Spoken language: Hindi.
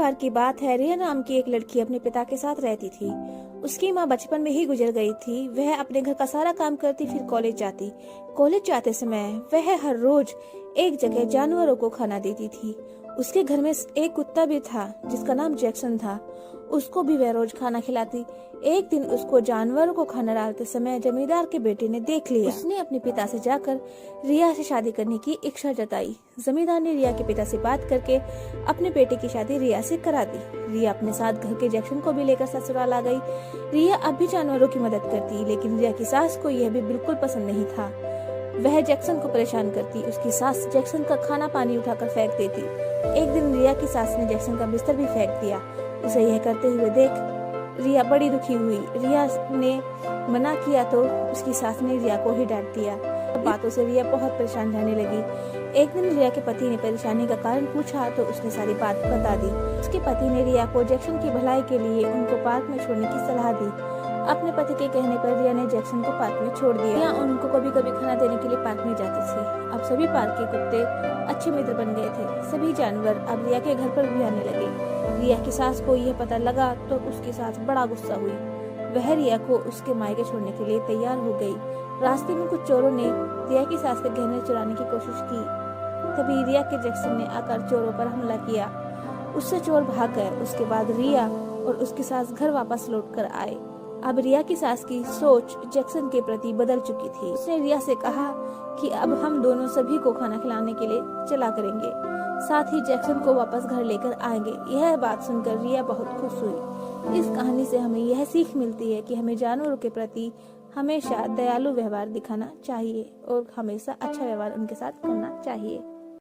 बार की बात है, रिया नाम की एक लड़की अपने पिता के साथ रहती थी। उसकी माँ बचपन में ही गुजर गई थी। वह अपने घर का सारा काम करती, फिर कॉलेज जाती। कॉलेज जाते समय वह हर रोज एक जगह जानवरों को खाना देती थी। उसके घर में एक कुत्ता भी था जिसका नाम जैक्सन था। उसको भी वह रोज खाना खिलाती। एक दिन उसको जानवरों को खाना डालते समय जमींदार के बेटे ने देख लिया। उसने अपने पिता से जाकर रिया से शादी करने की इच्छा जताई। जमींदार ने रिया के पिता से बात करके अपने बेटे की शादी रिया से करा दी। रिया अपने साथ घर के जैक्सन को भी लेकर ससुराल आ गई। रिया अब भी जानवरों की मदद करती, लेकिन रिया की सास को यह भी बिल्कुल पसंद नहीं था। वह जैक्सन को परेशान करती। उसकी सास जैक्सन का खाना पानी उठाकर फेंक देती। एक दिन रिया की सास ने जैक्सन का बिस्तर भी फेंक दिया। उसे यह करते हुए देख रिया बड़ी दुखी हुई। रिया ने मना किया तो उसकी सास ने रिया को ही डांट दिया। बातों से रिया बहुत परेशान रहने लगी। एक दिन रिया के पति ने परेशानी का कारण पूछा तो उसने सारी बात बता दी। उसके पति ने रिया को जैक्सन की भलाई के लिए उनको पार्क में छोड़ने की सलाह दी। अपने पति के कहने पर रिया ने जैक्सन को पार्क में छोड़ दिया। रिया उनको कभी कभी खाना देने के लिए पार्क में जाती थी। अब सभी पार्क के कुत्ते अच्छे मित्र बन गए थे। सभी जानवर अब रिया के घर पर भी आने लगे। रिया की सास को यह पता लगा तो उसकी सास बड़ा गुस्सा हुई। वह रिया को उसके मायके छोड़ने के लिए तैयार हो गई। रास्ते में कुछ चोरों ने रिया की सास के गहने चुराने की कोशिश की। तभी रिया के जैक्सन ने आकर चोरों पर हमला किया। उससे चोर भाग गए। उसके बाद रिया और उसकी सास घर वापस लौट कर आए। अब रिया की सास की सोच जैक्सन के प्रति बदल चुकी थी। उसने रिया से कहा कि अब हम दोनों सभी को खाना खिलाने के लिए चला करेंगे, साथ ही जैक्सन को वापस घर लेकर आएंगे। यह बात सुनकर रिया बहुत खुश हुई। इस कहानी से हमें यह सीख मिलती है कि हमें जानवरों के प्रति हमेशा दयालु व्यवहार दिखाना चाहिए और हमेशा अच्छा व्यवहार उनके साथ करना चाहिए।